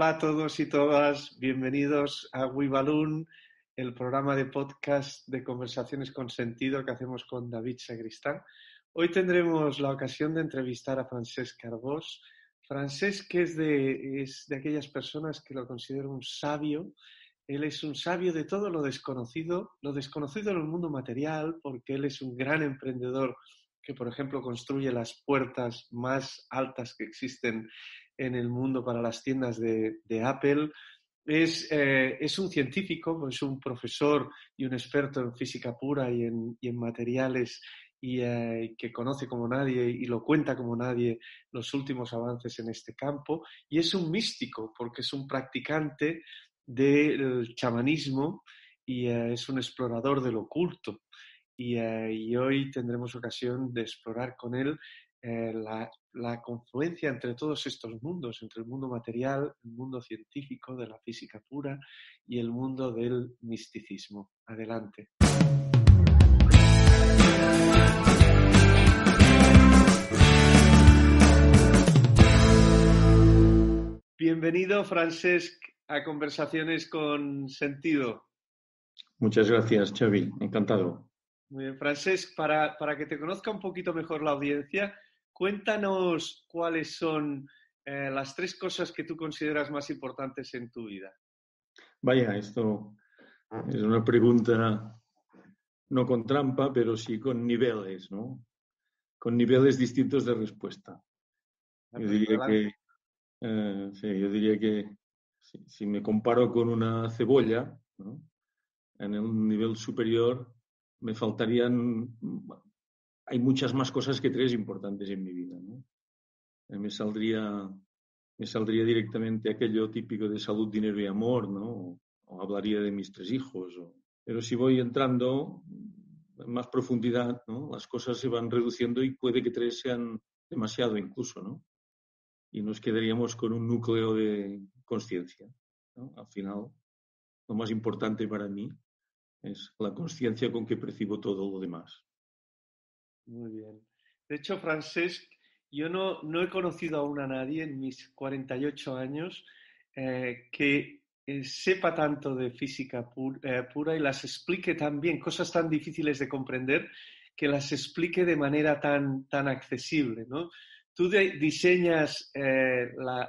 Hola a todos y todas, bienvenidos a WeBalloon, el programa de podcast de conversaciones con sentido que hacemos con David Sagristán. Hoy tendremos la ocasión de entrevistar a Francesc Carbós. Francesc es de aquellas personas que lo considero un sabio. Él es un sabio de todo lo desconocido en el mundo material, porque él es un gran emprendedor que, por ejemplo, construye las puertas más altas que existen en el mundo para las tiendas de Apple. Es un científico, es un profesor y un experto en física pura y en materiales y que conoce como nadie y lo cuenta como nadie los últimos avances en este campo. Y es un místico porque es un practicante del chamanismo y es un explorador del oculto. Y hoy tendremos ocasión de explorar con él la confluencia entre todos estos mundos, entre el mundo material, el mundo científico de la física pura y el mundo del misticismo. Adelante. Bienvenido, Francesc, a Conversaciones con Sentido. Muchas gracias, Xavi. Encantado. Muy bien, Francesc, para que te conozca un poquito mejor la audiencia, cuéntanos cuáles son las 3 cosas que tú consideras más importantes en tu vida. Vaya, esto es una pregunta no con trampa, pero sí con niveles, ¿no? Con niveles distintos de respuesta. Yo diría que si me comparo con una cebolla, ¿no? En un nivel superior me faltarían... Hay muchas más cosas que 3 importantes en mi vida, ¿no? Me saldría directamente aquello típico de salud, dinero y amor, ¿no? O hablaría de mis 3 hijos. Pero si voy entrando en más profundidad, ¿no? Las cosas se van reduciendo y puede que 3 sean demasiado incluso, ¿no? Y nos quedaríamos con un núcleo de consciencia, ¿no? Al final, lo más importante para mí es la consciencia con que percibo todo lo demás. Muy bien. De hecho, Francesc, yo no he conocido aún a nadie en mis 48 años que sepa tanto de física pura y las explique tan bien, cosas tan difíciles de comprender, que las explique de manera tan accesible, ¿no? Tú diseñas,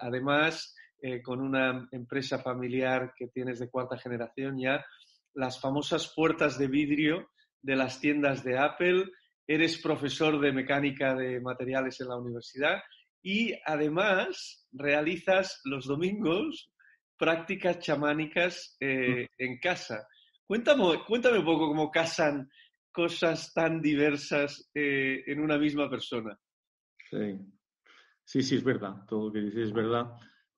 además, con una empresa familiar que tienes de 4ª generación ya, las famosas puertas de vidrio de las tiendas de Apple. Eres profesor de mecánica de materiales en la universidad y además realizas los domingos prácticas chamánicas en casa. Cuéntame un poco cómo casan cosas tan diversas en una misma persona. Sí, es verdad. Todo lo que dices es verdad.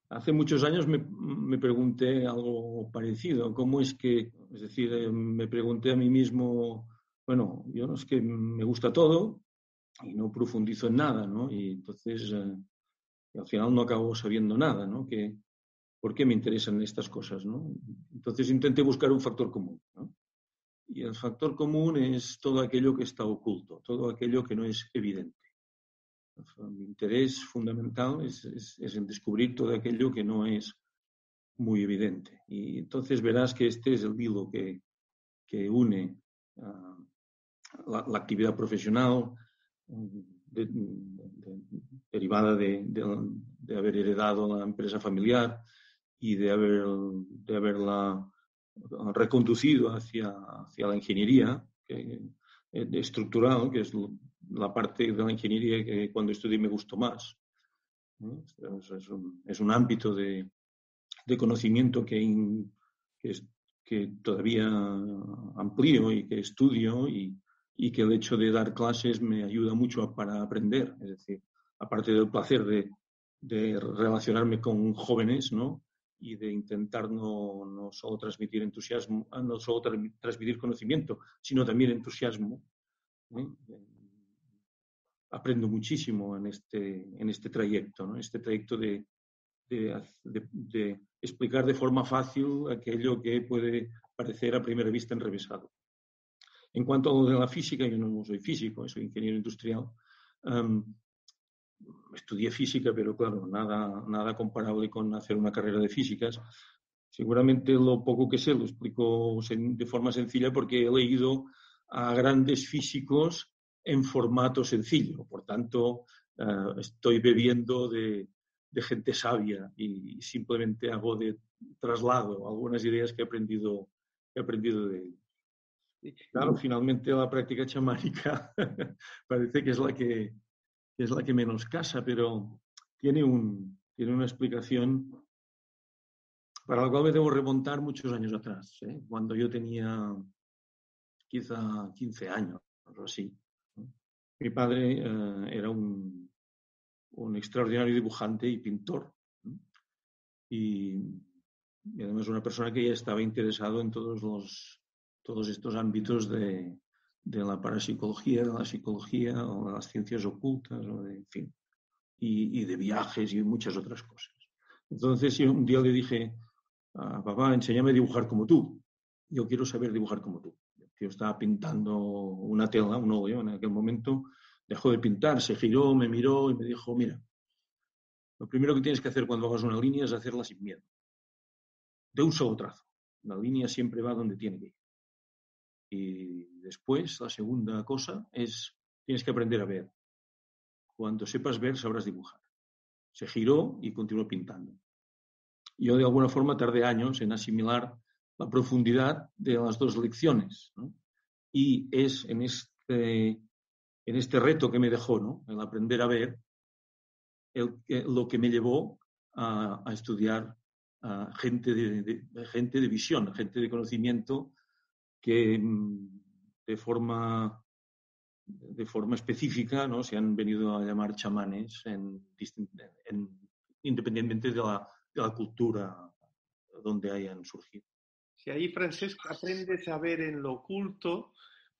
Hace muchos años me pregunté algo parecido. ¿Cómo es que, es decir, me pregunté a mí mismo, bueno, yo no es que me gusta todo y no profundizo en nada, ¿no? Y entonces, al final no acabo sabiendo nada, ¿no? ¿Por qué me interesan estas cosas, ¿no? Entonces intenté buscar un factor común, ¿no? Y el factor común es todo aquello que está oculto, todo aquello que no es evidente. Mi interés fundamental es en descubrir todo aquello que no es muy evidente. Y entonces verás que este es el hilo que une la actividad profesional derivada de haber heredado la empresa familiar y de haberla reconducido hacia la ingeniería estructural, que es la parte de la ingeniería que cuando estudié me gustó más. Es un ámbito de conocimiento que todavía amplío y que estudio y que el hecho de dar clases me ayuda mucho para aprender. Es decir, aparte del placer de relacionarme con jóvenes, ¿no? Y de intentar no solo transmitir entusiasmo, no solo transmitir conocimiento, sino también entusiasmo. Aprendo muchísimo en este trayecto, ¿no? Este trayecto de explicar de forma fácil aquello que puede parecer a primera vista enrevesado. En cuanto a lo de la física, yo no soy físico, soy ingeniero industrial. estudié física, pero claro, nada comparable con hacer una carrera de físicas. Seguramente lo poco que sé lo explico de forma sencilla porque he leído a grandes físicos en formato sencillo. Por tanto, estoy bebiendo de gente sabia y simplemente hago de traslado algunas ideas que he aprendido de ellos. Claro, finalmente la práctica chamánica parece que es la que menos casa, pero tiene una explicación para la cual me debo remontar muchos años atrás, cuando yo tenía quizá 15 años o así. Mi padre era un extraordinario dibujante y pintor, y además una persona que ya estaba interesado en todos estos ámbitos de la parapsicología, de la psicología o de las ciencias ocultas, en fin, y de viajes y muchas otras cosas. Entonces yo un día le dije: papá, enséñame a dibujar como tú. Yo quiero saber dibujar como tú. Yo estaba pintando una tela, un óleo en aquel momento, dejó de pintar, se giró, me miró y me dijo: mira, lo primero que tienes que hacer cuando hagas una línea es hacerla sin miedo, de un solo trazo. La línea siempre va donde tiene que ir. Y después, la segunda cosa es, tienes que aprender a ver. Cuando sepas ver, sabrás dibujar. Se giró y continuó pintando. Yo, de alguna forma, tardé años en asimilar la profundidad de las dos lecciones, ¿no? Y es en este reto que me dejó, ¿no?, el aprender a ver, lo que me llevó a estudiar gente de visión, gente de conocimiento que de forma específica, ¿no?, se han venido a llamar chamanes independientemente de la cultura donde hayan surgido. Si ahí, Francesc, aprendes a ver en lo oculto,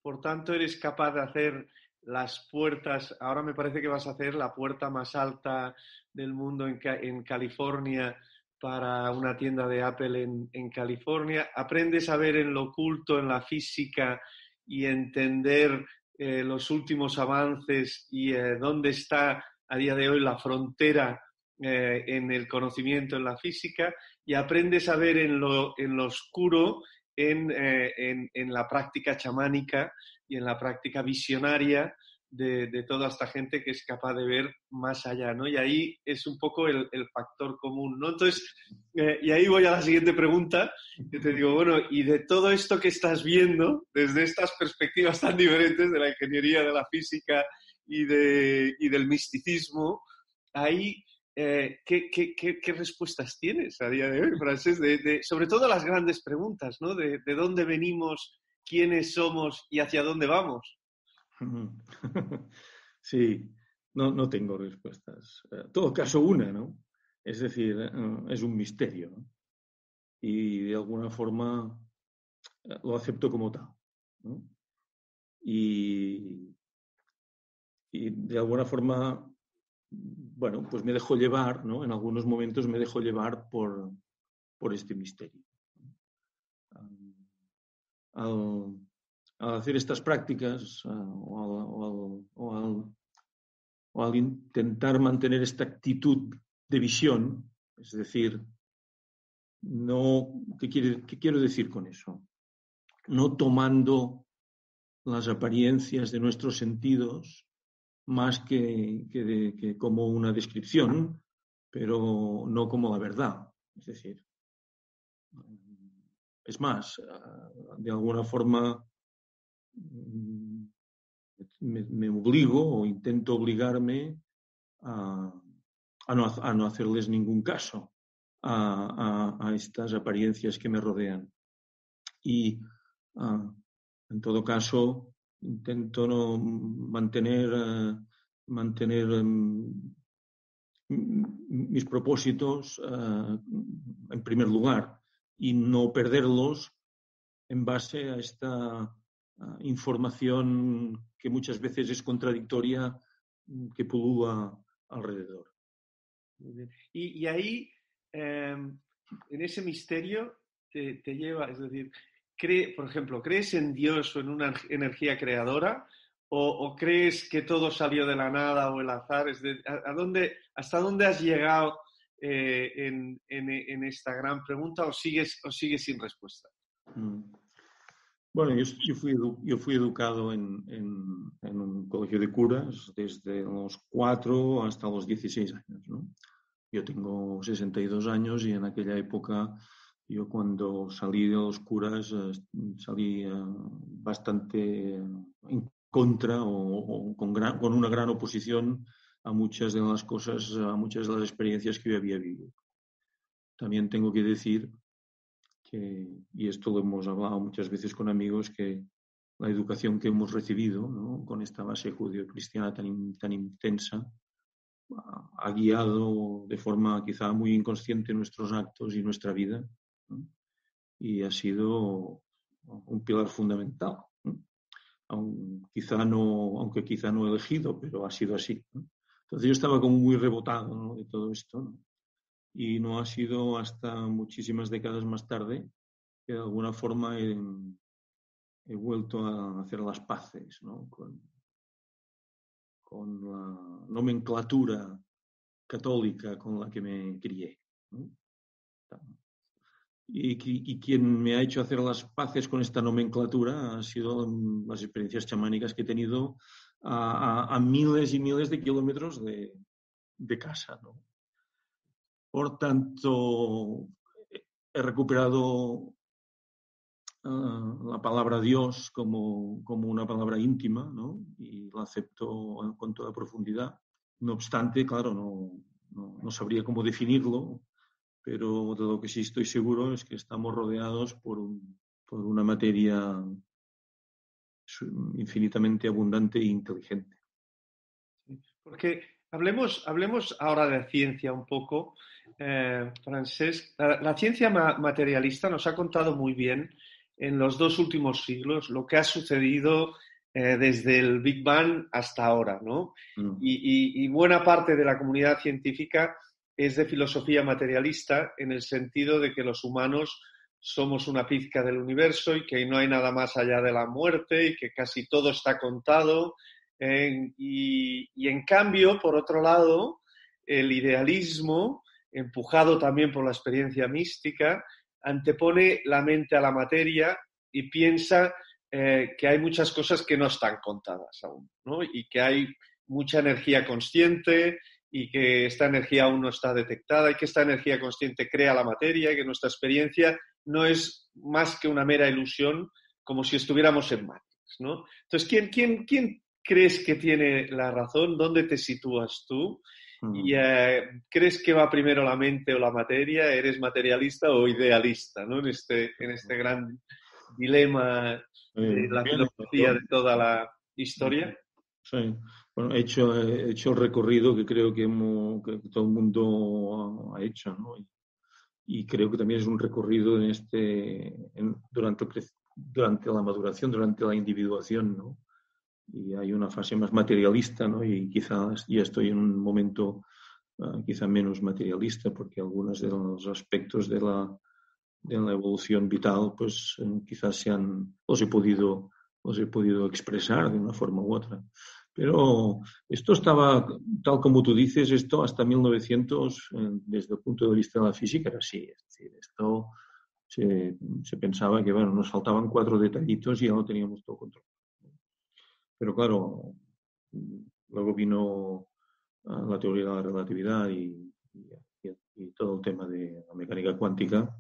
por tanto eres capaz de hacer las puertas. Ahora me parece que vas a hacer la puerta más alta del mundo en California, para una tienda de Apple en California. Aprendes a ver en lo oculto, en la física, y entender los últimos avances y dónde está a día de hoy la frontera en el conocimiento, en la física, y aprendes a ver en lo oscuro, en la práctica chamánica y en la práctica visionaria de toda esta gente que es capaz de ver más allá, ¿no? Y ahí es un poco el factor común, ¿no? Entonces, y ahí voy a la siguiente pregunta, que te digo, bueno, y de todo esto que estás viendo, desde estas perspectivas tan diferentes de la ingeniería, de la física y del misticismo, ahí... ¿qué respuestas tienes a día de hoy, Francesc? Sobre todo las grandes preguntas, ¿no? De dónde venimos, quiénes somos y hacia dónde vamos. Sí, no tengo respuestas. En todo caso, una, ¿no? Es decir, es un misterio, ¿no? Y de alguna forma lo acepto como tal, ¿no? Y de alguna forma, bueno, pues me dejo llevar, ¿no? En algunos momentos me dejo llevar por este misterio. Al hacer estas prácticas o al intentar mantener esta actitud de visión, es decir, no, ¿qué quiero decir con eso? No tomando las apariencias de nuestros sentidos más que como una descripción, pero no como la verdad. Es decir, es más, de alguna forma me obligo o intento obligarme a no hacerles ningún caso a estas apariencias que me rodean. Y en todo caso intento no mantener mis propósitos en primer lugar y no perderlos en base a esta información que muchas veces es contradictoria, que pulula alrededor. Muy bien. Y ahí, en ese misterio, te lleva, es decir, por ejemplo, ¿crees en Dios o en una energía creadora? o crees que todo salió de la nada o el azar? ¿Hasta dónde has llegado en esta gran pregunta o sigues sin respuesta? Bueno, yo fui educado en un colegio de curas desde los 4 hasta los 16 años, ¿no? Yo tengo 62 años y en aquella época, yo cuando salí de los curas, salí bastante en contra o con una gran oposición a muchas de las cosas, a muchas de las experiencias que yo había vivido. También tengo que decir y esto lo hemos hablado muchas veces con amigos, que la educación que hemos recibido, ¿no?, con esta base judio-cristiana tan intensa, ha guiado de forma quizá muy inconsciente nuestros actos y nuestra vida, ¿no? Y ha sido un pilar fundamental, ¿no? Aunque quizá no elegido, pero ha sido así, ¿no? Entonces yo estaba como muy rebotado, ¿no?, de todo esto, ¿no? Y no ha sido hasta muchísimas décadas más tarde que de alguna forma he vuelto a hacer las paces, ¿no?, con la nomenclatura católica con la que me crié, ¿no? Y quien me ha hecho hacer las paces con esta nomenclatura han sido las experiencias chamánicas que he tenido a miles y miles de kilómetros de casa, ¿no? Por tanto, he recuperado la palabra Dios como una palabra íntima, ¿no? Y la acepto con toda profundidad. No obstante, claro, no sabría cómo definirlo, pero de lo que sí estoy seguro es que estamos rodeados por una materia infinitamente abundante e inteligente. Porque hablemos ahora de ciencia un poco, Francesc. La ciencia materialista nos ha contado muy bien en los 2 últimos siglos lo que ha sucedido desde el Big Bang hasta ahora, ¿no? Y buena parte de la comunidad científica es de filosofía materialista en el sentido de que los humanos somos una pizca del universo y que no hay nada más allá de la muerte y que casi todo está contado. Y en cambio, por otro lado, el idealismo, empujado también por la experiencia mística, antepone la mente a la materia y piensa que hay muchas cosas que no están contadas aún, ¿no? Y que hay mucha energía consciente y que esta energía aún no está detectada y que esta energía consciente crea la materia y que nuestra experiencia no es más que una mera ilusión, como si estuviéramos en Matrix, ¿no? Entonces, ¿quién crees que tiene la razón? ¿Dónde te sitúas tú? ¿Y crees que va primero la mente o la materia? ¿Eres materialista o idealista, ¿no?, en este gran dilema de la Bien, filosofía de toda la historia? Sí. Bueno, he hecho el recorrido que creo que todo el mundo ha hecho, ¿no? Y creo que también es un recorrido durante la maduración, durante la individuación, ¿no? Y hay una fase más materialista, ¿no? Y quizás ya estoy en un momento quizá menos materialista, porque algunos de los aspectos de la evolución vital, pues quizás los he podido expresar de una forma u otra. Pero esto estaba, tal como tú dices, esto hasta 1900, desde el punto de vista de la física, era así. Es decir, esto se pensaba que, bueno, nos faltaban 4 detallitos y ya lo teníamos todo controlado. Pero claro, luego vino la teoría de la relatividad y todo el tema de la mecánica cuántica,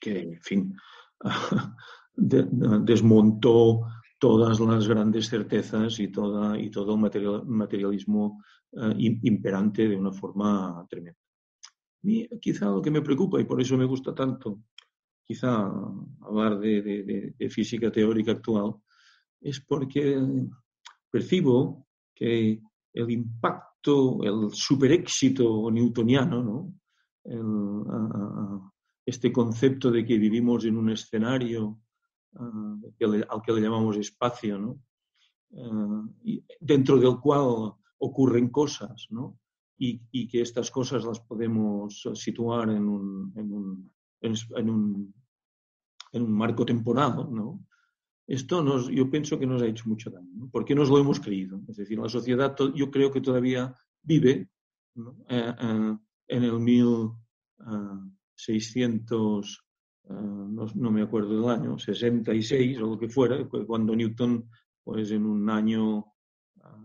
que, en fin, desmontó todas las grandes certezas y todo el materialismo imperante de una forma tremenda. Y quizá lo que me preocupa, y por eso me gusta tanto quizá hablar de física teórica actual, es porque percibo que el impacto, el superéxito newtoniano, ¿no?, este concepto de que vivimos en un escenario al que le llamamos espacio, ¿no?, y dentro del cual ocurren cosas, ¿no?, y que estas cosas las podemos situar en un marco temporal, ¿no?, yo pienso que nos ha hecho mucho daño, ¿no? Porque nos lo hemos creído. Es decir, la sociedad, yo creo que todavía vive, ¿no? En el 1600, no me acuerdo del año, 66 o lo que fuera, cuando Newton, pues en un año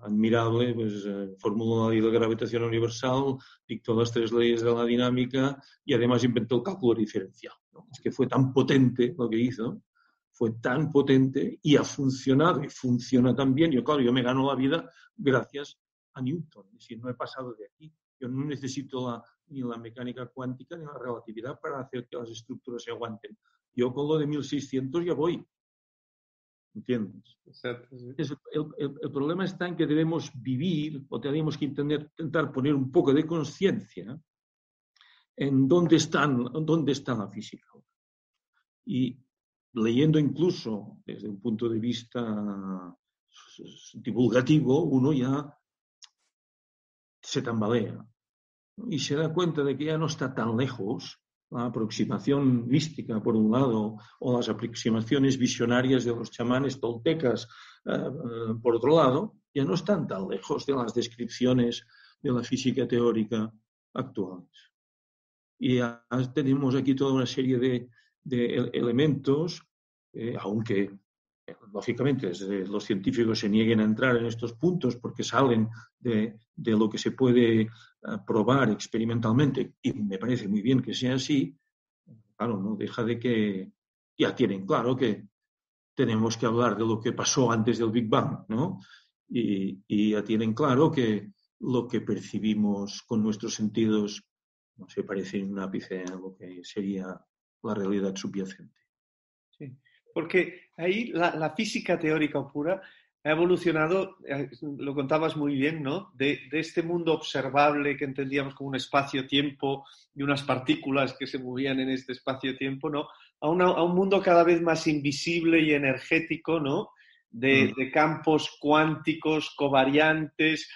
admirable, pues formuló la ley de la gravitación universal, dictó las 3 leyes de la dinámica y además inventó el cálculo diferencial, ¿no? Es que fue tan potente lo que hizo, fue tan potente y ha funcionado y funciona tan bien. Yo me gano la vida gracias a Newton, es decir, no he pasado de aquí. Yo no necesito ni la mecánica cuántica ni la relatividad para hacer que las estructuras se aguanten. Yo con lo de 1600 ya voy, ¿entiendes? Exacto, sí. El problema está en que debemos vivir o tenemos que intentar poner un poco de conciencia en dónde está la física. Y leyendo incluso desde un punto de vista divulgativo, uno ya se tambalea, ¿no? Y se da cuenta de que ya no está tan lejos la aproximación mística, por un lado, o las aproximaciones visionarias de los chamanes toltecas, por otro lado, ya no están tan lejos de las descripciones de la física teórica actuales. Y ya tenemos aquí toda una serie de elementos, aunque lógicamente los científicos se nieguen a entrar en estos puntos porque salen de lo que se puede probar experimentalmente, y me parece muy bien que sea así. Claro, no deja de que ya tienen claro que tenemos que hablar de lo que pasó antes del Big Bang, ¿no? Y ya tienen claro que lo que percibimos con nuestros sentidos no se parece en un ápice a lo que sería la realidad subyacente. Sí, porque ahí la física teórica pura ha evolucionado, lo contabas muy bien, ¿no? De este mundo observable que entendíamos como un espacio-tiempo y unas partículas que se movían en este espacio-tiempo, ¿no? A un mundo cada vez más invisible y energético, ¿no? De campos cuánticos, covariantes,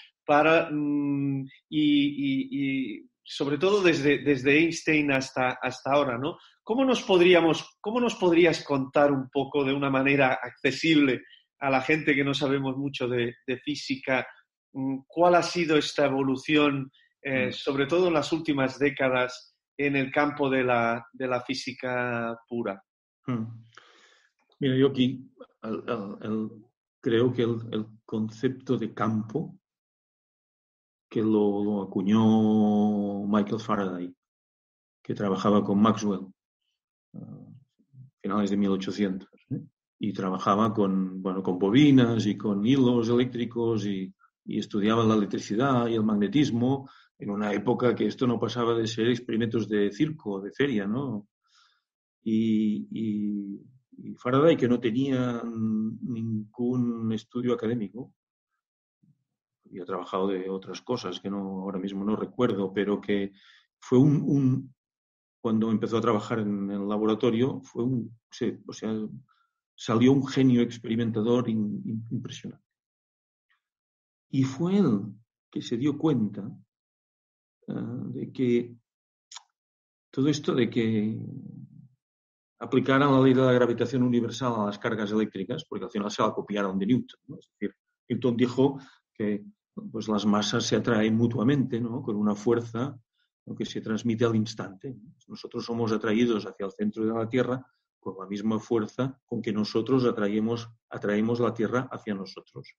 y sobre todo desde Einstein hasta ahora, ¿no? ¿Cómo nos podrías contar un poco de una manera accesible a la gente que no sabemos mucho de física, cuál ha sido esta evolución, sobre todo en las últimas décadas, en el campo de la física pura? Mira, yo aquí creo que el concepto de campo que lo acuñó Michael Faraday, que trabajaba con Maxwell finales de 1800, ¿eh? Y trabajaba con bobinas y con hilos eléctricos y estudiaba la electricidad y el magnetismo en una época que esto no pasaba de ser experimentos de circo, de feria, ¿no? Y Faraday, que no tenía ningún estudio académico, había trabajado de otras cosas que ahora mismo no recuerdo, pero que fue cuando empezó a trabajar en el laboratorio, salió un genio experimentador impresionante. Y fue él que se dio cuenta de que todo esto de que aplicaran la ley de la gravitación universal a las cargas eléctricas, porque al final se la copiaron de Newton, ¿no? Es decir, Newton dijo que pues, las masas se atraen mutuamente, ¿no? Con una fuerza que se transmite al instante. Nosotros somos atraídos hacia el centro de la Tierra con la misma fuerza con que nosotros atraemos la Tierra hacia nosotros.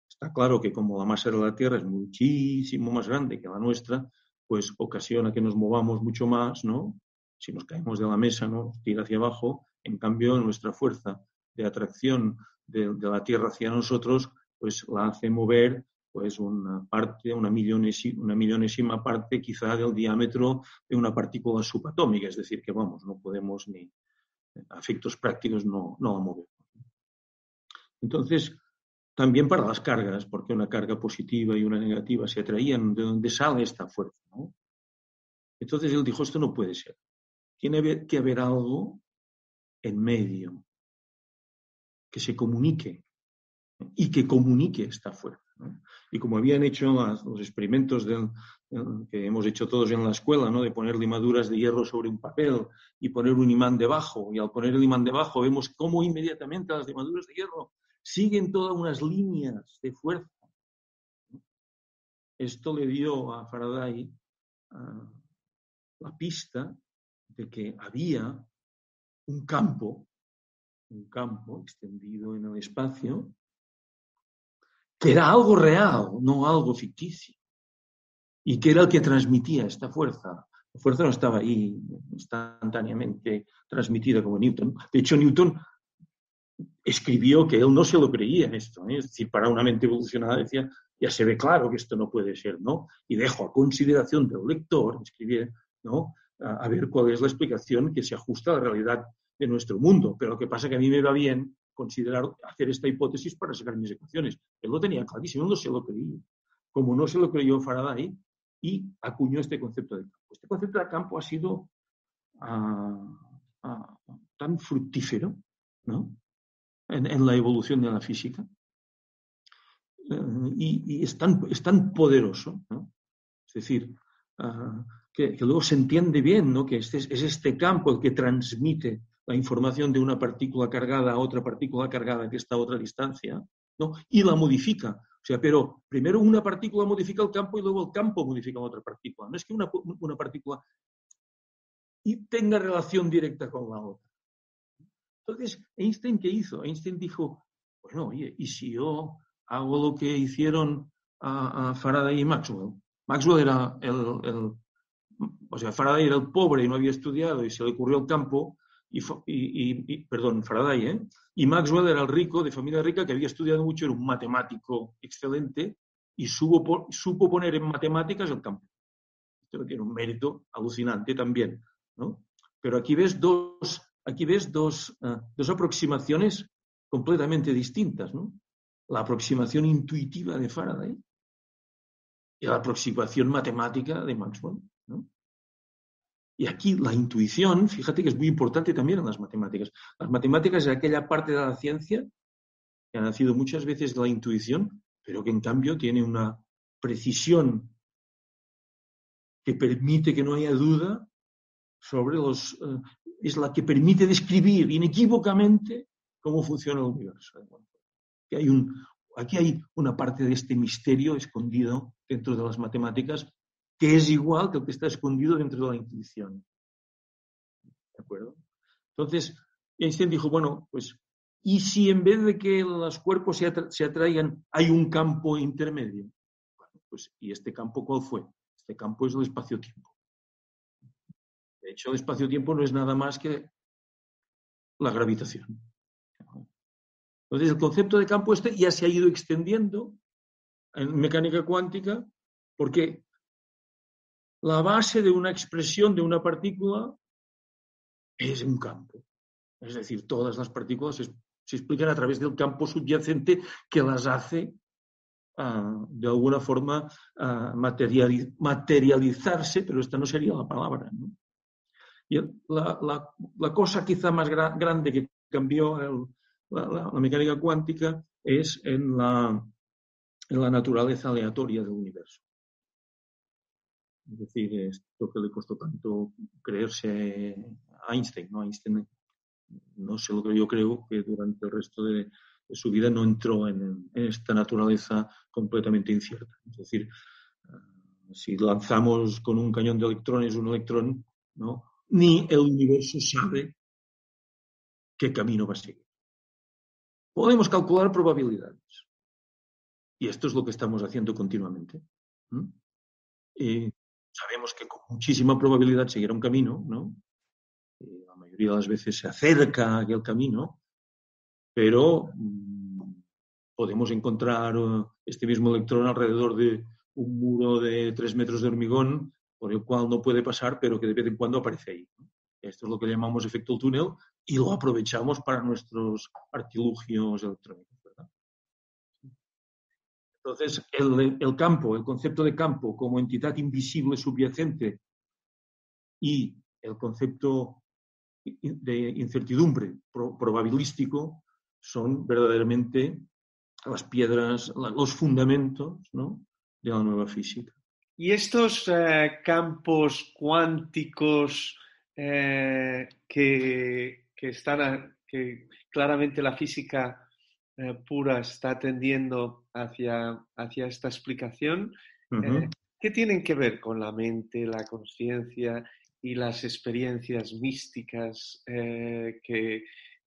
Está claro que como la masa de la Tierra es muchísimo más grande que la nuestra, pues ocasiona que nos movamos mucho más, ¿no? Si nos caemos de la mesa, ¿no? Nos tira hacia abajo. En cambio, nuestra fuerza de atracción de la Tierra hacia nosotros, pues la hace mover pues una millonésima parte quizá del diámetro de una partícula subatómica. Es decir, que vamos, no podemos ni a efectos prácticos no la movemos. Entonces, también para las cargas, porque una carga positiva y una negativa se atraían, de donde sale esta fuerza, ¿no? Entonces él dijo, esto no puede ser. Tiene que haber algo en medio que se comunique y que comunique esta fuerza. ¿no? Y como habían hecho los experimentos que hemos hecho todos en la escuela, ¿no? De poner limaduras de hierro sobre un papel y poner un imán debajo, y al poner el imán debajo vemos cómo inmediatamente las limaduras de hierro siguen todas unas líneas de fuerza. Esto le dio a Faraday la pista de que había un campo extendido en el espacio, que era algo real, no algo ficticio, y que era el que transmitía esta fuerza. La fuerza no estaba ahí instantáneamente transmitida como Newton. De hecho, Newton escribió que él no se lo creía esto, ¿eh? Es decir, para una mente evolucionada decía, ya se ve claro que esto no puede ser, ¿no? Y dejo a consideración del lector, escribir, ¿no? A ver cuál es la explicación que se ajusta a la realidad de nuestro mundo. Pero lo que pasa es que a mí me va bien hacer esta hipótesis para sacar mis ecuaciones. Él lo tenía clarísimo, no se lo creía. Como no se lo creyó Faraday, y acuñó este concepto de campo. Este concepto de campo ha sido tan fructífero, ¿no? En la evolución de la física, y es tan poderoso, ¿no? Es decir, que luego se entiende bien, ¿no? Que es este campo el que transmite la información de una partícula cargada a otra partícula cargada que está a otra distancia, ¿no? Y la modifica. O sea, pero primero una partícula modifica el campo y luego el campo modifica la otra partícula. No es que una partícula tenga relación directa con la otra. Entonces, ¿Einstein qué hizo? Einstein dijo, bueno, oye, ¿y si yo hago lo que hicieron a Faraday y Maxwell? Maxwell era Faraday era el pobre y no había estudiado y se le ocurrió el campo, perdón, Faraday, ¿eh? Y Maxwell era el rico, de familia rica, que había estudiado mucho, era un matemático excelente y supo poner en matemáticas el campo. Esto tiene un mérito alucinante también, ¿no? Pero aquí ves dos aproximaciones completamente distintas, ¿no? La aproximación intuitiva de Faraday y la aproximación matemática de Maxwell, ¿no? Y aquí la intuición, fíjate que es muy importante también en las matemáticas. Las matemáticas es aquella parte de la ciencia que ha nacido muchas veces de la intuición, pero que en cambio tiene una precisión que permite que no haya duda sobre es la que permite describir inequívocamente cómo funciona el universo. Aquí hay una parte de este misterio escondido dentro de las matemáticas que es igual que el que está escondido dentro de la intuición. ¿De acuerdo? Entonces, Einstein dijo, bueno, pues, ¿y si en vez de que los cuerpos se atraigan, hay un campo intermedio? Bueno, pues, ¿y este campo cuál fue? Este campo es el espacio-tiempo. De hecho, el espacio-tiempo no es nada más que la gravitación. Entonces, el concepto de campo ya se ha ido extendiendo en mecánica cuántica porque la base de una expresión de una partícula es un campo. Es decir, todas las partículas se explican a través del campo subyacente que las hace de alguna forma materializarse, pero esta no sería la palabra, ¿no? Y la cosa quizá más grande que cambió la mecánica cuántica es en la naturaleza aleatoria del universo. Es decir, esto que le costó tanto creerse a Einstein, ¿no? Einstein no sé lo que yo creo que durante el resto de su vida no entró en esta naturaleza completamente incierta. Es decir, si lanzamos con un cañón de electrones un electrón, ¿no? Ni el universo sabe qué camino va a seguir. Podemos calcular probabilidades. Y esto es lo que estamos haciendo continuamente. Sabemos que con muchísima probabilidad seguirá un camino, ¿no? La mayoría de las veces se acerca a aquel camino, pero podemos encontrar este mismo electrón alrededor de un muro de 3 metros de hormigón por el cual no puede pasar, pero que de vez en cuando aparece ahí. Esto es lo que llamamos efecto túnel y lo aprovechamos para nuestros artilugios electrónicos, ¿verdad? Entonces, el campo, el concepto de campo como entidad invisible subyacente y el concepto de incertidumbre probabilístico son verdaderamente las piedras, los fundamentos, ¿no?, de la nueva física. Y estos campos cuánticos que claramente la física pura está tendiendo hacia esta explicación, Uh-huh. ¿qué tienen que ver con la mente, la conciencia y las experiencias místicas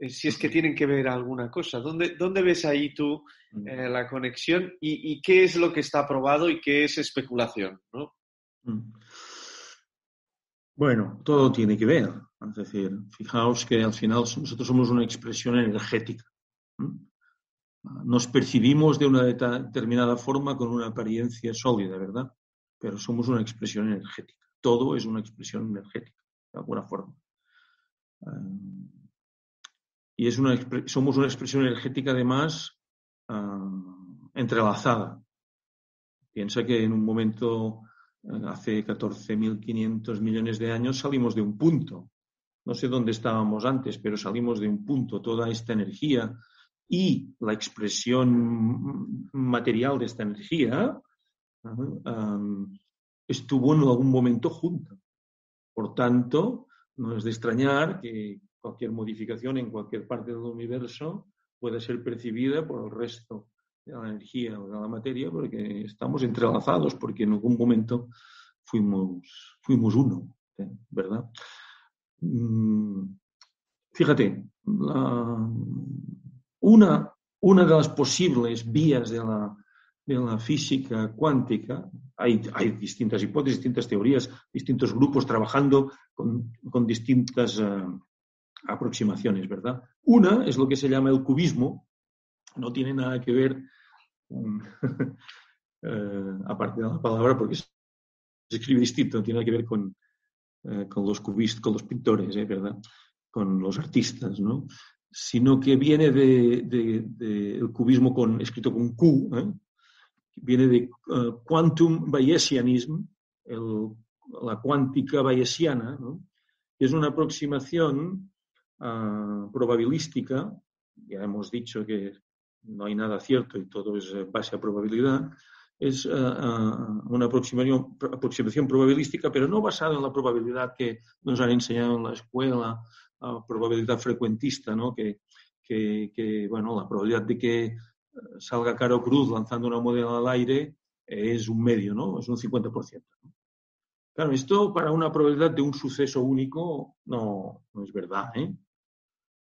si es que tienen que ver alguna cosa? ¿Dónde ves ahí tú la conexión y qué es lo que está probado y qué es especulación, ¿no? Bueno, todo tiene que ver. Es decir, fijaos que al final nosotros somos una expresión energética. Nos percibimos de una determinada forma con una apariencia sólida, ¿verdad? Pero somos una expresión energética. Todo es una expresión energética, de alguna forma. Y somos una expresión energética, además, entrelazada. Piensa que en un momento, hace 14.500 millones de años, salimos de un punto. No sé dónde estábamos antes, pero salimos de un punto. Toda esta energía y la expresión material de esta energía estuvo en algún momento junta. Por tanto, no es de extrañar que cualquier modificación en cualquier parte del universo pueda ser percibida por el resto de la energía o de la materia, porque estamos entrelazados, porque en algún momento fuimos uno, ¿verdad? Fíjate, una de las posibles vías de la física cuántica, hay distintas hipótesis, distintas teorías, distintos grupos trabajando con distintas aproximaciones, ¿verdad? Una es lo que se llama el cubismo, no tiene nada que ver, aparte de la palabra, porque se escribe distinto, no tiene nada que ver con los cubistas, con los pintores, ¿verdad?, con los artistas, ¿no?, sino que viene del cubismo escrito con Q, viene de quantum bayesianism, la cuántica bayesiana, ¿no?, que es una aproximación probabilística. Ya hemos dicho que no hay nada cierto y todo es base a probabilidad. Es una aproximación probabilística, pero no basada en la probabilidad que nos han enseñado en la escuela, probabilidad frecuentista, ¿no?, que bueno, la probabilidad de que salga Caro Cruz lanzando una moneda al aire es un medio, ¿no?, es un 50%. Claro, esto para una probabilidad de un suceso único no es verdad, ¿eh?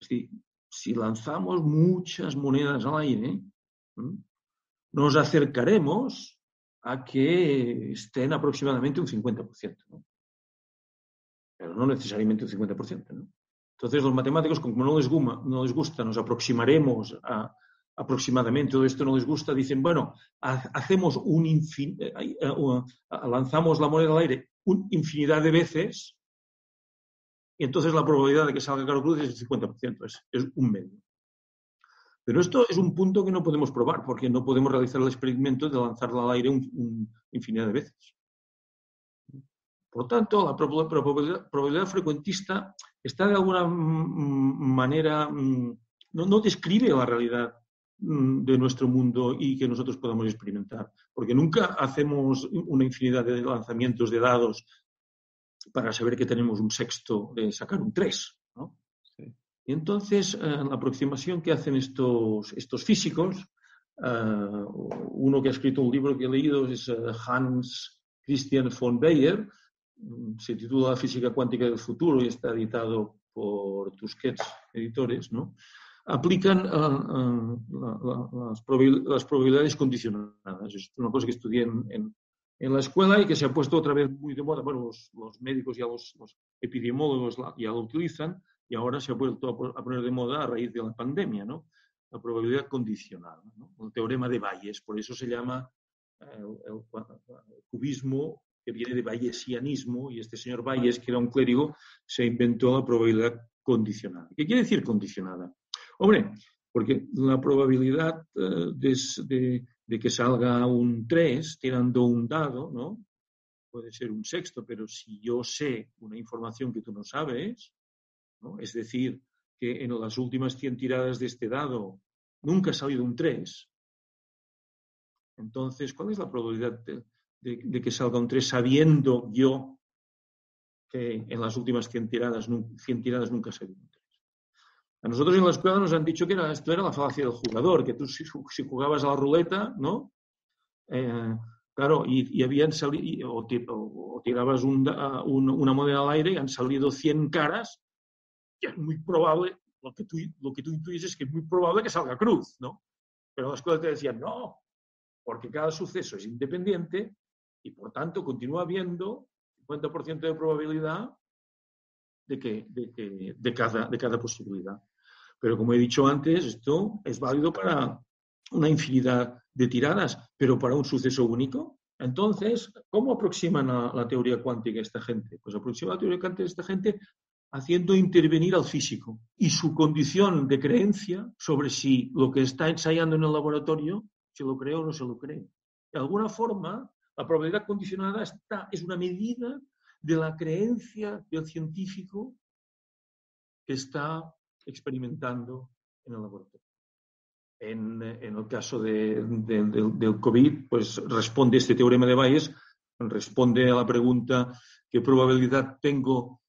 Es decir, si lanzamos muchas monedas al aire, nos acercaremos a que estén aproximadamente un 50%, ¿no?, pero no necesariamente un 50%, ¿no? Entonces, los matemáticos, como no les gusta, nos aproximaremos a aproximadamente, todo esto no les gusta, dicen, bueno, hacemos lanzamos la moneda al aire infinidad de veces y entonces la probabilidad de que salga Caro Cruz es el 50%, es un medio. Pero esto es un punto que no podemos probar, porque no podemos realizar el experimento de lanzarla al aire infinidad de veces. Por tanto, la probabilidad frecuentista está de alguna manera, no describe la realidad de nuestro mundo y que nosotros podamos experimentar, porque nunca hacemos una infinidad de lanzamientos de dados para saber que tenemos un sexto de sacar un 3, ¿no? Sí. Y entonces, la aproximación que hacen estos físicos, uno que ha escrito un libro que he leído es Hans Christian von Baer, se titula La física cuántica del futuro y está editado por Tusquets Editores, ¿no?, aplican las probabilidades condicionadas. Es una cosa que estudié en la escuela y que se ha puesto otra vez muy de moda. Bueno, los médicos y los epidemiólogos ya lo utilizan y ahora se ha vuelto a poner de moda a raíz de la pandemia, ¿no?, la probabilidad condicionada, ¿no?, el teorema de Bayes. Por eso se llama el cubismo, que viene de bayesianismo, y este señor Bayes, que era un clérigo, se inventó la probabilidad condicionada. ¿Qué quiere decir condicionada? Hombre, porque la probabilidad de que salga un 3 tirando un dado, ¿no?, puede ser un sexto, pero si yo sé una información que tú no sabes, ¿no?, es decir, que en las últimas 100 tiradas de este dado nunca ha salido un 3, Entonces, ¿cuál es la probabilidad de que salga un 3 sabiendo yo que en las últimas 100 tiradas nunca se dio un 3? A nosotros en la escuela nos han dicho que esto era la falacia del jugador, que tú si jugabas a la ruleta, ¿no? Claro, y habían salido, o tirabas una moneda al aire y han salido 100 caras, y es muy probable, lo que tú intuyes es que es muy probable que salga cruz, ¿no? Pero la escuela te decía, no, porque cada suceso es independiente y por tanto continúa habiendo 50% de probabilidad de cada posibilidad. Pero como he dicho antes, esto es válido para una infinidad de tiradas, pero para un suceso único. Entonces, ¿cómo aproximan a la teoría cuántica esta gente? Pues aproxima la teoría cuántica esta gente haciendo intervenir al físico y su condición de creencia sobre si lo que está ensayando en el laboratorio se lo cree o no se lo cree. De alguna forma, la probabilidad condicionada es una medida de la creencia del científico que está experimentando en el laboratorio. En el caso del COVID, pues responde este teorema de Bayes, responde a la pregunta ¿qué probabilidad tengo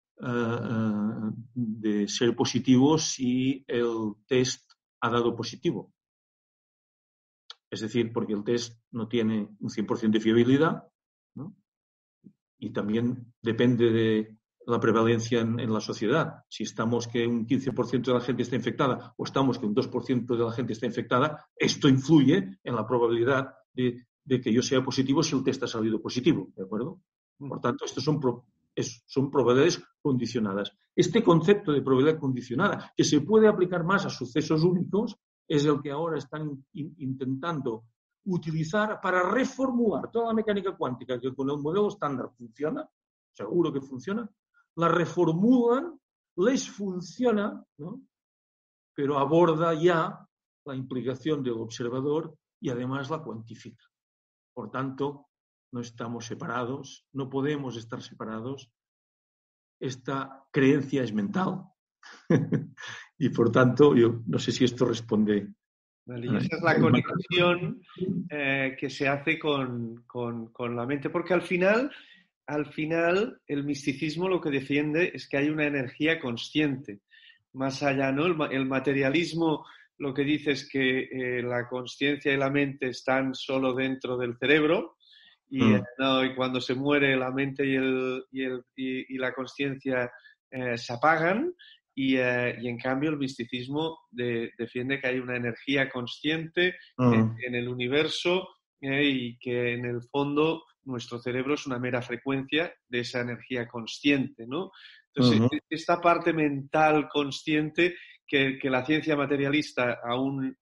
de ser positivo si el test ha dado positivo? Es decir, porque el test no tiene un 100% de fiabilidad, ¿no? Y también depende de la prevalencia en la sociedad. Si estamos que un 15% de la gente está infectada o estamos que un 2% de la gente está infectada, esto influye en la probabilidad de que yo sea positivo si el test ha salido positivo, ¿de acuerdo? Por tanto, estos son probabilidades condicionadas. Este concepto de probabilidad condicionada, que se puede aplicar más a sucesos únicos, es el que ahora están intentando utilizar para reformular toda la mecánica cuántica que con el modelo estándar funciona, seguro que funciona, la reformulan, les funciona, ¿no? Pero aborda ya la implicación del observador y además la cuantifica. Por tanto, no estamos separados, no podemos estar separados. Esta creencia es mental y por tanto, yo no sé si esto responde. Vale, y esa es la conexión que se hace con la mente, porque al final el misticismo lo que defiende es que hay una energía consciente, más allá, ¿no? El materialismo lo que dice es que la consciencia y la mente están solo dentro del cerebro y cuando se muere la mente y la consciencia se apagan. Y en cambio el misticismo defiende que hay una energía consciente en el universo y que en el fondo nuestro cerebro es una mera frecuencia de esa energía consciente, ¿no? Entonces, esta parte mental consciente que la ciencia materialista aún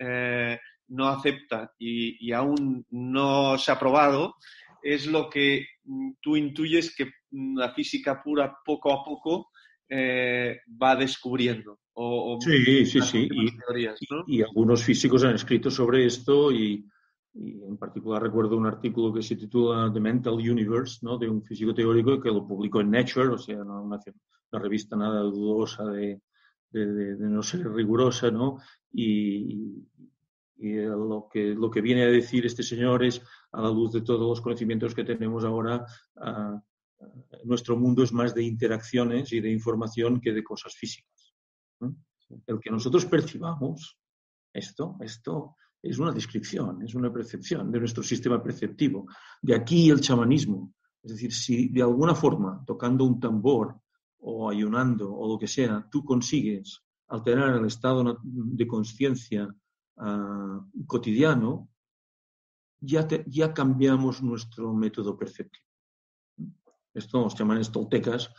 no acepta y aún no se ha probado, es lo que tú intuyes que la física pura poco a poco va descubriendo. Sí. Teorías, ¿no? Y algunos físicos han escrito sobre esto y en particular recuerdo un artículo que se titula The Mental Universe, ¿no? De un físico teórico que lo publicó en Nature, o sea, no una revista nada dudosa de no ser rigurosa, ¿no? Y lo que viene a decir este señor es, a la luz de todos los conocimientos que tenemos ahora, nuestro mundo es más de interacciones y de información que de cosas físicas, ¿no? El que nosotros percibamos esto es una descripción, es una percepción de nuestro sistema perceptivo. De aquí el chamanismo. Es decir, si de alguna forma, tocando un tambor o ayunando o lo que sea, tú consigues alterar el estado de conciencia cotidiano, ya cambiamos nuestro método perceptivo. Esto los chamanes toltecas,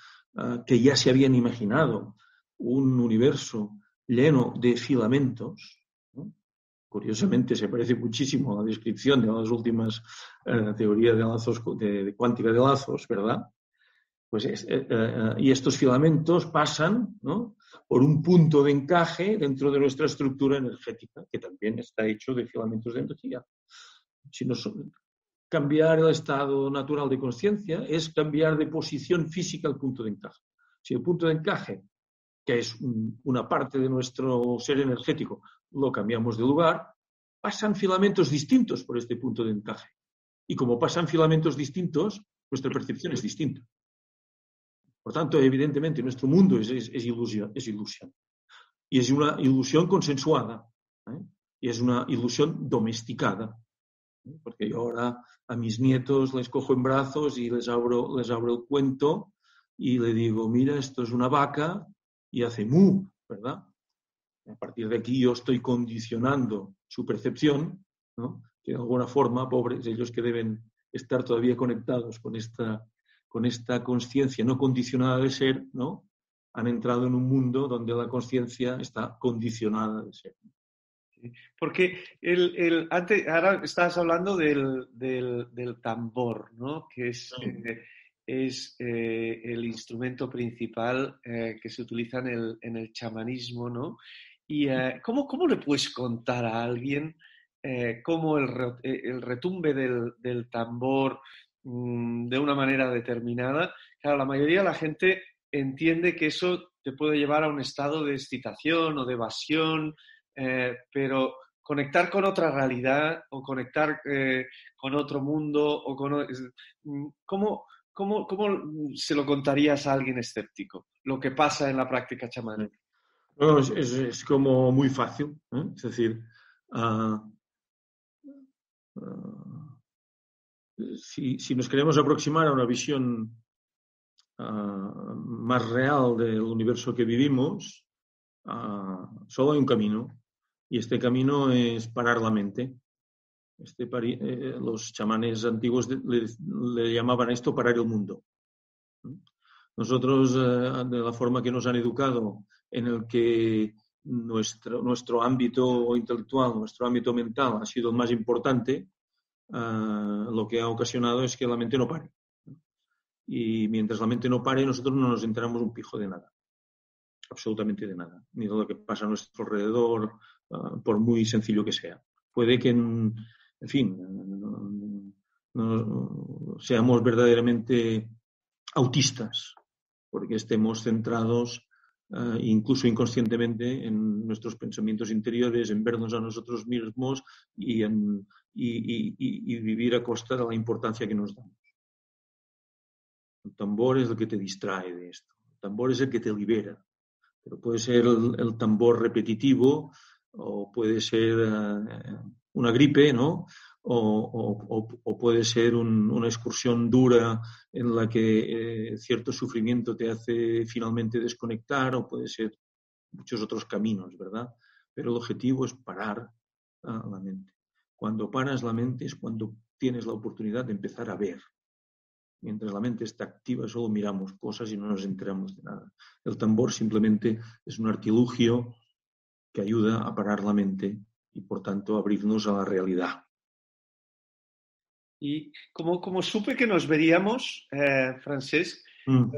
que ya se habían imaginado un universo lleno de filamentos, ¿no? Curiosamente se parece muchísimo a la descripción de las últimas teorías de lazos, de cuántica de lazos, ¿verdad? Pues y estos filamentos pasan, ¿no?, por un punto de encaje dentro de nuestra estructura energética, que también está hecho de filamentos de energía. Si no cambiar el estado natural de conciencia es cambiar de posición física al punto de encaje. Si el punto de encaje, que es una parte de nuestro ser energético, lo cambiamos de lugar, pasan filamentos distintos por este punto de encaje. Y como pasan filamentos distintos, nuestra percepción es distinta. Por tanto, evidentemente, nuestro mundo es ilusión. Y es una ilusión consensuada. Y es una ilusión domesticada. Porque yo ahora a mis nietos les cojo en brazos y les abro el cuento y le digo, mira, esto es una vaca y hace mu, ¿verdad? A partir de aquí yo estoy condicionando su percepción, ¿no? Que de alguna forma, pobres, ellos que deben estar todavía conectados con esta consciencia no condicionada de ser, ¿no? Han entrado en un mundo donde la consciencia está condicionada de ser. Porque antes, ahora estabas hablando del tambor, ¿no? Que es el instrumento principal que se utiliza en el chamanismo, ¿no? Y ¿cómo le puedes contar a alguien cómo el retumbe del tambor de una manera determinada? Claro, la mayoría de la gente entiende que eso te puede llevar a un estado de excitación o de evasión, pero conectar con otra realidad o conectar con otro mundo o ¿cómo se lo contarías a alguien escéptico lo que pasa en la práctica chamánica? Bueno, es como muy fácil, ¿eh? Es decir, si nos queremos aproximar a una visión más real del universo que vivimos, solo hay un camino, y este camino es parar la mente. Los chamanes antiguos le llamaban a esto parar el mundo. Nosotros, de la forma que nos han educado, en el que nuestro ámbito intelectual, nuestro ámbito mental ha sido el más importante, lo que ha ocasionado es que la mente no pare. Y mientras la mente no pare, nosotros no nos enteramos un pijo de nada, absolutamente de nada, ni de lo que pasa a nuestro alrededor, por muy sencillo que sea. Puede que, en fin, no seamos verdaderamente autistas, porque estemos centrados, incluso inconscientemente, en nuestros pensamientos interiores, en vernos a nosotros mismos y vivir a costa de la importancia que nos damos. El tambor es el que te distrae de esto. El tambor es el que te libera. Pero puede ser el tambor repetitivo o puede ser una gripe, ¿no? O puede ser una excursión dura en la que cierto sufrimiento te hace finalmente desconectar, o puede ser muchos otros caminos, ¿verdad? Pero el objetivo es parar la mente. Cuando paras la mente es cuando tienes la oportunidad de empezar a ver. Mientras la mente está activa, solo miramos cosas y no nos enteramos de nada. El tambor simplemente es un artilugio que ayuda a parar la mente y, por tanto, abrirnos a la realidad. Y como supe que nos veríamos, Francesc,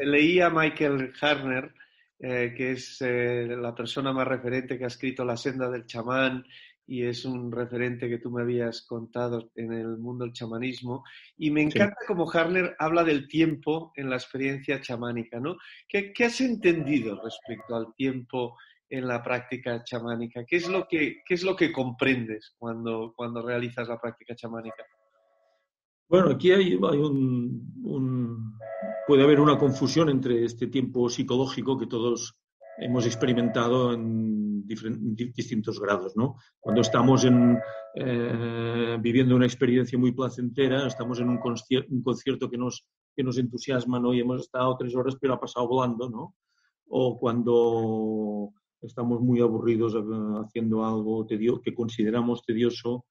leí a Michael Harner, que es la persona más referente que ha escrito La senda del chamán y es un referente que tú me habías contado en el mundo del chamanismo. Y me encanta cómo Harner habla del tiempo en la experiencia chamánica, ¿no? ¿Qué has entendido respecto al tiempo en la práctica chamánica? ¿Qué es lo que comprendes cuando realizas la práctica chamánica? Bueno, aquí puede haber una confusión entre este tiempo psicológico que todos hemos experimentado en distintos grados, ¿no? Cuando estamos viviendo una experiencia muy placentera, estamos en un concierto que nos entusiasma, ¿no? Y hemos estado 3 horas, pero ha pasado volando, ¿no? O cuando estamos muy aburridos haciendo algo que consideramos tedioso,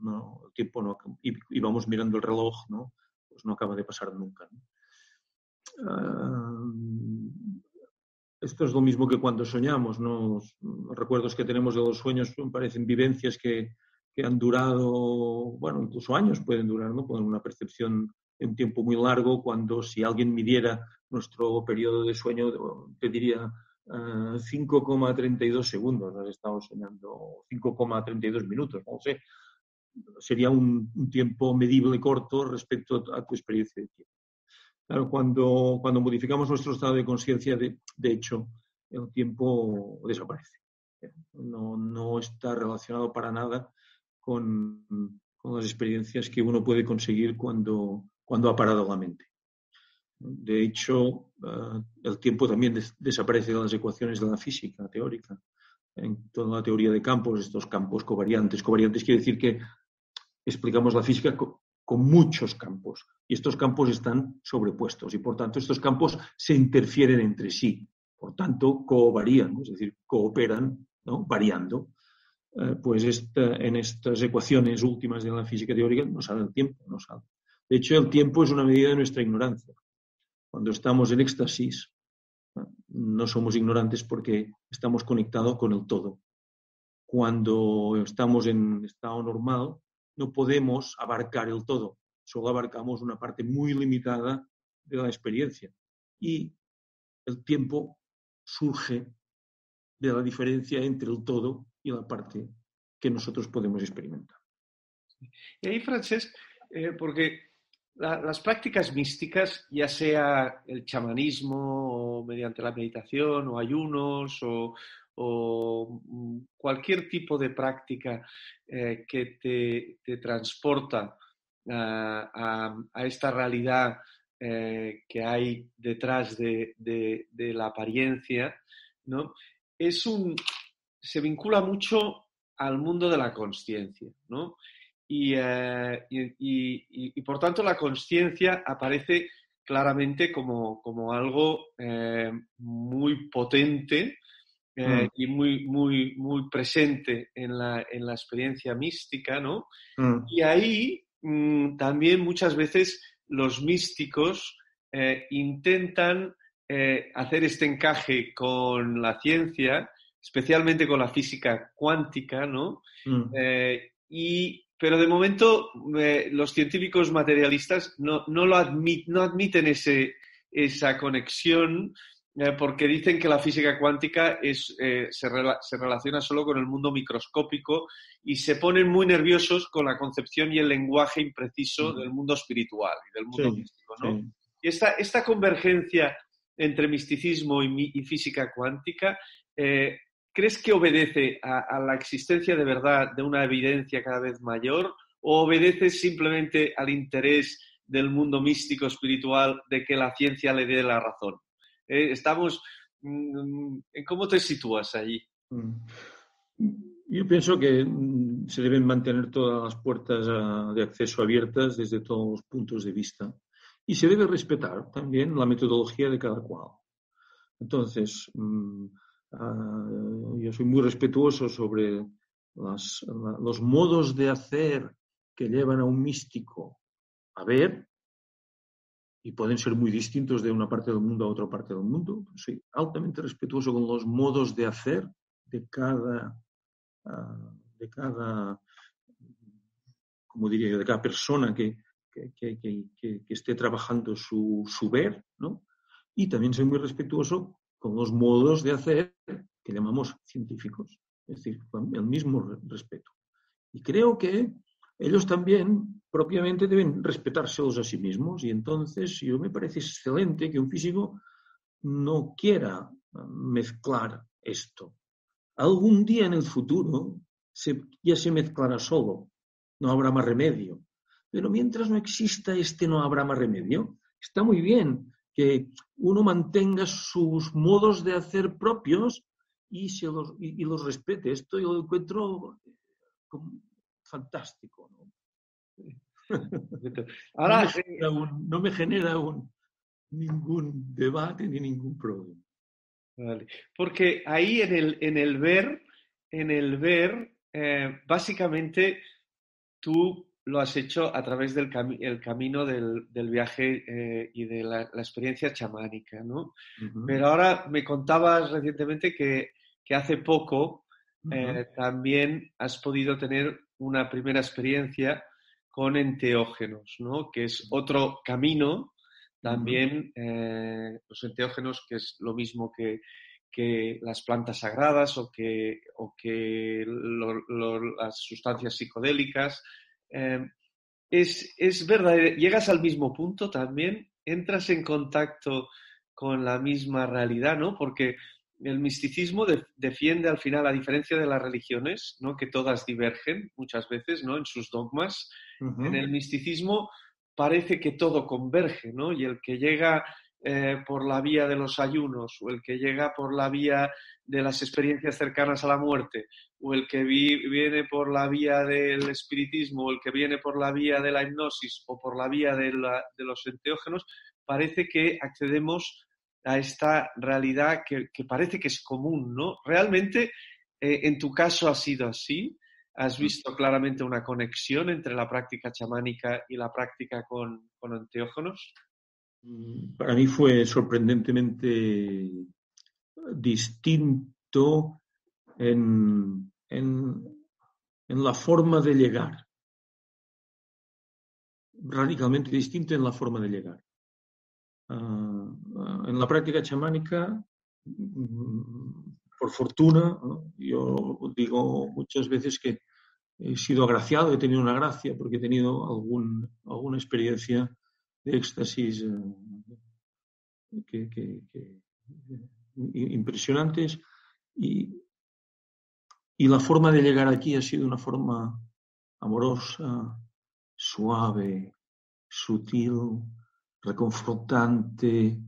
no, el tiempo no, y vamos mirando el reloj, ¿no? Pues no acaba de pasar nunca, ¿no? Esto es lo mismo que cuando soñamos, ¿no? Los recuerdos que tenemos de los sueños parecen vivencias que han durado, bueno, incluso años pueden durar, ¿no? Con una percepción de un tiempo muy largo, cuando si alguien midiera nuestro periodo de sueño, te diría 5,32 segundos has estado soñando, 5,32 minutos, no sé. Sería un tiempo medible corto respecto a tu experiencia de tiempo. Claro, cuando modificamos nuestro estado de conciencia, de hecho, el tiempo desaparece. No está relacionado para nada con las experiencias que uno puede conseguir cuando ha parado la mente. De hecho, el tiempo también desaparece de las ecuaciones de la física teórica. En toda la teoría de campos, estos campos covariantes. Covariantes quiere decir que explicamos la física con muchos campos y estos campos están sobrepuestos y por tanto estos campos se interfieren entre sí, por tanto covarían, es decir, cooperan, ¿no? Variando. Pues en estas ecuaciones últimas de la física teórica no sale el tiempo, no sale. De hecho, el tiempo es una medida de nuestra ignorancia. Cuando estamos en éxtasis, no somos ignorantes porque estamos conectados con el todo. Cuando estamos en estado normal, no podemos abarcar el todo, solo abarcamos una parte muy limitada de la experiencia. Y el tiempo surge de la diferencia entre el todo y la parte que nosotros podemos experimentar. Y ahí, Francesc, porque las prácticas místicas, ya sea el chamanismo o mediante la meditación o ayunos o cualquier tipo de práctica que te transporta a esta realidad que hay detrás de la apariencia, ¿no? Se vincula mucho al mundo de la consciencia, ¿no? Y por tanto la consciencia aparece claramente como algo muy potente y muy presente en la experiencia mística, ¿no? Y ahí también muchas veces los místicos intentan hacer este encaje con la ciencia, especialmente con la física cuántica, ¿no? Pero de momento los científicos materialistas no admiten esa conexión porque dicen que la física cuántica se relaciona solo con el mundo microscópico y se ponen muy nerviosos con la concepción y el lenguaje impreciso del mundo espiritual y del mundo místico, ¿no? Sí. Y esta convergencia entre misticismo y física cuántica, ¿crees que obedece a la existencia de verdad de una evidencia cada vez mayor o obedece simplemente al interés del mundo místico espiritual de que la ciencia le dé la razón? ¿Cómo te sitúas allí? Yo pienso que se deben mantener todas las puertas de acceso abiertas desde todos los puntos de vista y se debe respetar también la metodología de cada cual. Entonces, yo soy muy respetuoso sobre los modos de hacer que llevan a un místico a ver, y pueden ser muy distintos de una parte del mundo a otra parte del mundo. Soy altamente respetuoso con los modos de hacer de cada como diría yo, de cada persona que esté trabajando su ver, ¿no? Y también soy muy respetuoso con los modos de hacer que llamamos científicos, es decir, con el mismo respeto. Y creo que ellos también propiamente deben respetárselos a sí mismos y entonces yo me parece excelente que un físico no quiera mezclar esto. Algún día en el futuro ya se mezclará solo, no habrá más remedio. Pero mientras no exista no habrá más remedio, está muy bien que uno mantenga sus modos de hacer propios y los respete. Esto yo lo encuentro fantástico, ¿no? Ahora, no me genera ningún debate ni ningún problema. Vale. Porque ahí en el ver, básicamente tú lo has hecho a través del el camino del viaje y de la experiencia chamánica, ¿no? Uh-huh. Pero ahora me contabas recientemente que hace poco también has podido tener una primera experiencia con enteógenos, ¿no? Que es otro camino también, los enteógenos, que es lo mismo que las plantas sagradas o que las sustancias psicodélicas. Es verdad, llegas al mismo punto también, entras en contacto con la misma realidad, ¿no? Porque el misticismo defiende al final, a diferencia de las religiones, ¿no? Que todas divergen muchas veces, ¿no? En sus dogmas. En el misticismo parece que todo converge, ¿no? Y el que llega por la vía de los ayunos, o el que llega por la vía de las experiencias cercanas a la muerte, o el que viene por la vía del espiritismo, o el que viene por la vía de la hipnosis, o por la vía de los enteógenos, parece que accedemos a esta realidad que parece que es común, ¿no? Realmente, en tu caso ha sido así. ¿Has visto claramente una conexión entre la práctica chamánica y la práctica con enteógenos? Para mí fue sorprendentemente distinto en la forma de llegar. Radicalmente distinto en la forma de llegar. En la práctica chamánica, por fortuna, ¿no? Yo digo muchas veces que he sido agraciado, he tenido una gracia porque he tenido alguna experiencia de éxtasis impresionantes y la forma de llegar aquí ha sido una forma amorosa, suave, sutil, reconfortante,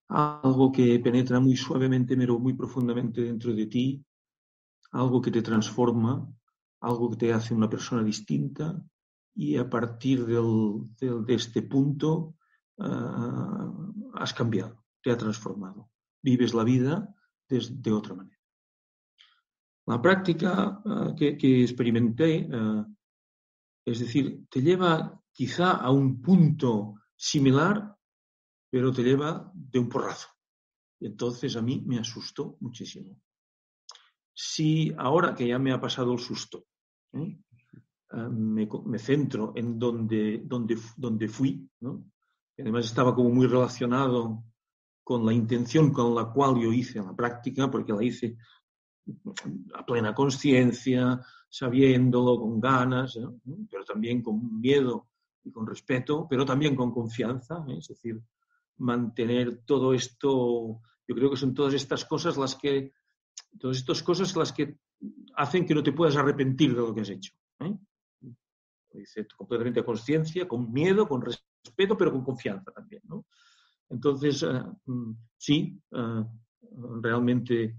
algo que penetra muy suavemente pero muy profundamente dentro de ti, algo que te transforma, algo que te hace una persona distinta y a partir de este punto has cambiado, te ha transformado, vives la vida de otra manera. La práctica que experimenté, es decir, te lleva quizá a un punto similar, pero te lleva de un porrazo. Entonces a mí me asustó muchísimo. Si ahora que ya me ha pasado el susto, me centro en donde fui, ¿no? Y además estaba como muy relacionado con la intención con la cual yo hice la práctica, porque la hice a plena conciencia, sabiéndolo, con ganas, ¿no? Pero también con miedo y con respeto, pero también con confianza, es decir, mantener todo esto. Yo creo que son todas estas cosas las que hacen que no te puedas arrepentir de lo que has hecho. Lo hice completamente a conciencia, con miedo, con respeto, pero con confianza también, ¿no? Entonces, sí, realmente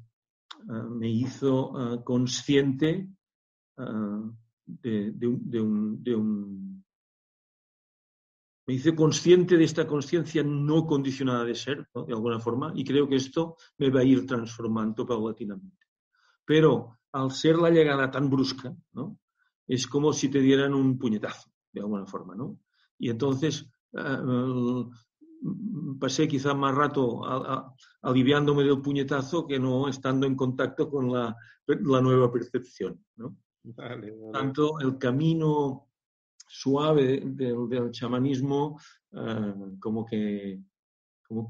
me hizo consciente me hice consciente de esta conciencia no condicionada de ser, ¿no? De alguna forma, y creo que esto me va a ir transformando paulatinamente. Pero al ser la llegada tan brusca, ¿no? Es como si te dieran un puñetazo, de alguna forma, ¿no? Y entonces pasé quizá más rato aliviándome del puñetazo que no estando en contacto con la nueva percepción, ¿no? Vale. Tanto el camino suave del chamanismo como que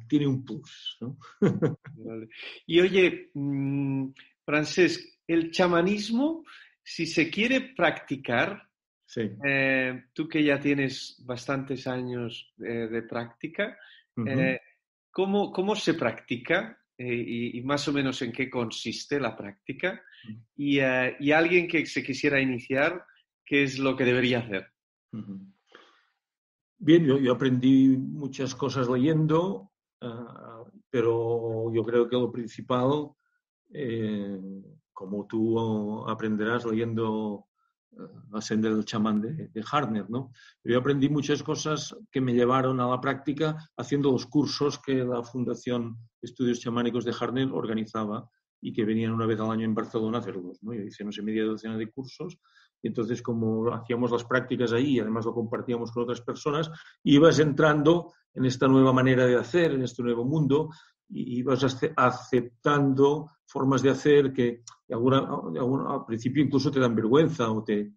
tiene un plus, ¿no? Vale. Y oye, Francesc, el chamanismo, si se quiere practicar, Sí. tú que ya tienes bastantes años de práctica, Uh-huh. ¿cómo se practica y más o menos en qué consiste la práctica? Y alguien que se quisiera iniciar, ¿qué es lo que debería hacer? Uh-huh. Bien, yo aprendí muchas cosas leyendo, pero yo creo que lo principal, como tú aprenderás leyendo La senda del chamán de Hartner, ¿no? Yo aprendí muchas cosas que me llevaron a la práctica haciendo los cursos que la Fundación Estudios Chamánicos de Hartner organizaba y que venían una vez al año en Barcelona a hacerlos, ¿no? Yo hice, no sé, media docena de cursos y entonces como hacíamos las prácticas ahí y además lo compartíamos con otras personas, ibas entrando en esta nueva manera de hacer, en este nuevo mundo, y ibas aceptando formas de hacer que al principio incluso te dan vergüenza o te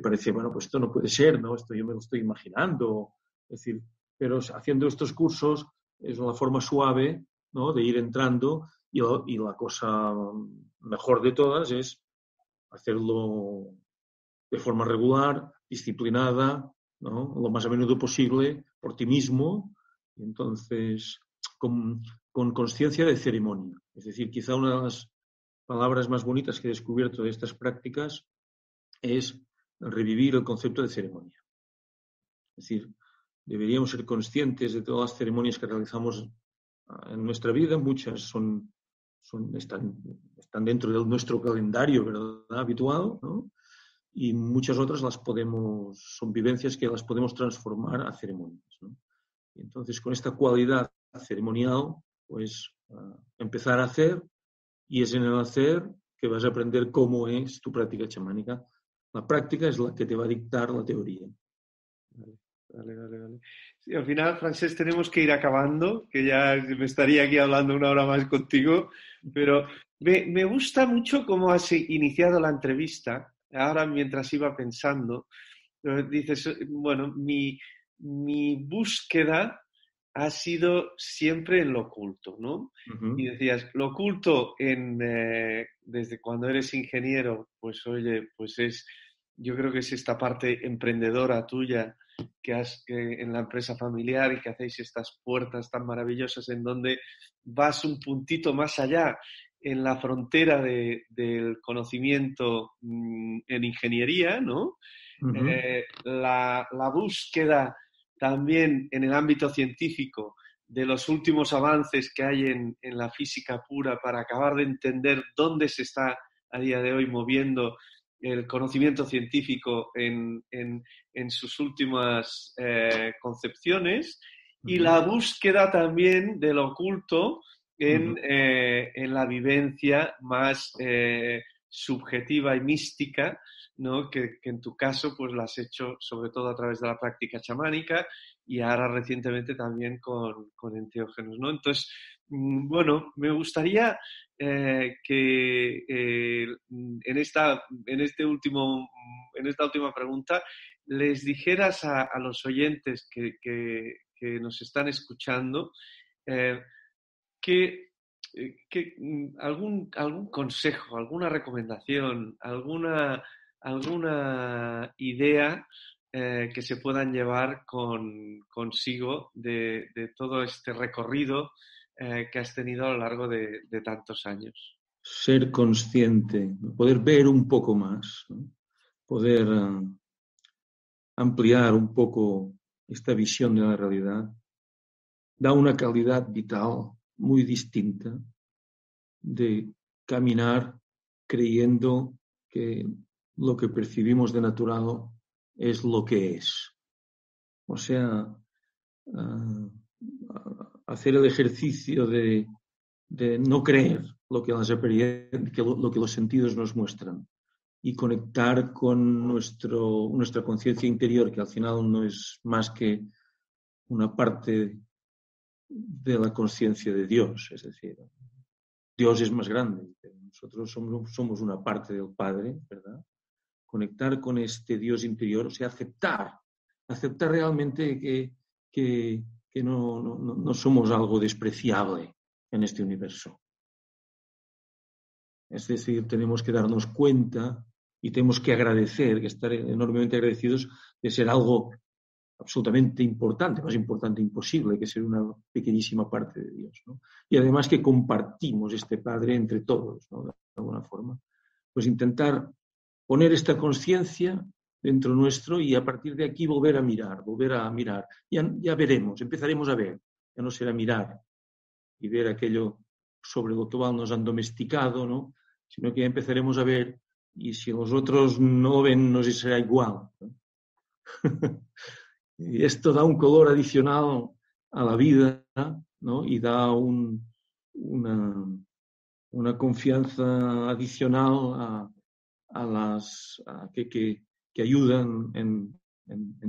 parece, bueno, pues esto no puede ser, ¿no? Esto yo me lo estoy imaginando. Es decir, pero haciendo estos cursos es una forma suave, ¿no? De ir entrando y la cosa mejor de todas es hacerlo de forma regular, disciplinada, ¿no? Lo más a menudo posible por ti mismo. Y entonces, con conciencia de ceremonia. Es decir, quizá una de las palabras más bonitas que he descubierto de estas prácticas es revivir el concepto de ceremonia. Es decir, deberíamos ser conscientes de todas las ceremonias que realizamos en nuestra vida. Muchas están dentro de nuestro calendario, ¿verdad?, habitual, ¿no? Y muchas otras son vivencias que las podemos transformar a ceremonias, ¿no? Y entonces, con esta cualidad ceremonial, pues empezar a hacer, y es en el hacer que vas a aprender cómo es tu práctica chamánica. La práctica es la que te va a dictar la teoría. Vale. Sí, al final, Francesc, tenemos que ir acabando, que ya me estaría aquí hablando una hora más contigo, pero me gusta mucho cómo has iniciado la entrevista. Ahora, mientras iba pensando, dices, bueno, mi búsqueda ha sido siempre en lo oculto, ¿no? Uh-huh. Y decías, lo oculto desde cuando eres ingeniero, pues oye, yo creo que es esta parte emprendedora tuya que en la empresa familiar y que hacéis estas puertas tan maravillosas en donde vas un puntito más allá en la frontera del conocimiento en ingeniería, ¿no? Uh-huh. La búsqueda también en el ámbito científico de los últimos avances que hay en la física pura para acabar de entender dónde se está a día de hoy moviendo el conocimiento científico en sus últimas concepciones, y la búsqueda también del oculto en la vivencia más subjetiva y mística, ¿no? Que en tu caso pues la has hecho sobre todo a través de la práctica chamánica y ahora recientemente también con enteógenos, ¿no? Entonces, bueno, me gustaría que en esta última pregunta les dijeras a los oyentes que nos están escuchando que algún consejo, alguna recomendación, alguna idea que se puedan llevar consigo de todo este recorrido que has tenido a lo largo de tantos años. Ser consciente, poder ver un poco más, ¿no? Poder ampliar un poco esta visión de la realidad, da una calidad vital muy distinta de caminar creyendo que lo que percibimos de natural es lo que es. O sea, hacer el ejercicio de no creer lo que los sentidos nos muestran y conectar con nuestra conciencia interior, que al final no es más que una parte de la conciencia de Dios. Es decir, Dios es más grande, nosotros somos una parte del Padre, ¿verdad? Conectar con este Dios interior, o sea, aceptar realmente que no somos algo despreciable en este universo. Es decir, tenemos que darnos cuenta y tenemos que agradecer, que estar enormemente agradecidos de ser algo absolutamente importante, más importante imposible que ser una pequeñísima parte de Dios, ¿no? Y además que compartimos este Padre entre todos, ¿no? De alguna forma. Pues intentar poner esta conciencia dentro nuestro y a partir de aquí volver a mirar. Ya veremos, empezaremos a ver, ya no será mirar y ver aquello sobre lo cual nos han domesticado, ¿no? Sino que ya empezaremos a ver, y si los otros no ven, nos será igual, ¿no? Y esto da un color adicional a la vida, ¿no? Y da una confianza adicional que ayudan en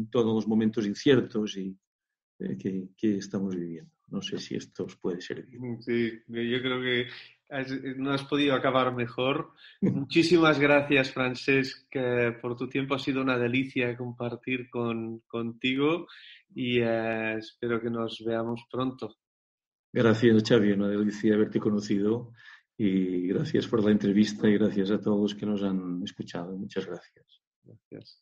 todos los momentos inciertos y que estamos viviendo. No sé si esto os puede servir. Sí, yo creo que no has podido acabar mejor. Muchísimas gracias, Francesc, por tu tiempo. Ha sido una delicia compartir contigo y espero que nos veamos pronto. Gracias, Xavi, una delicia haberte conocido y gracias por la entrevista y gracias a todos los que nos han escuchado. Muchas gracias. Gracias.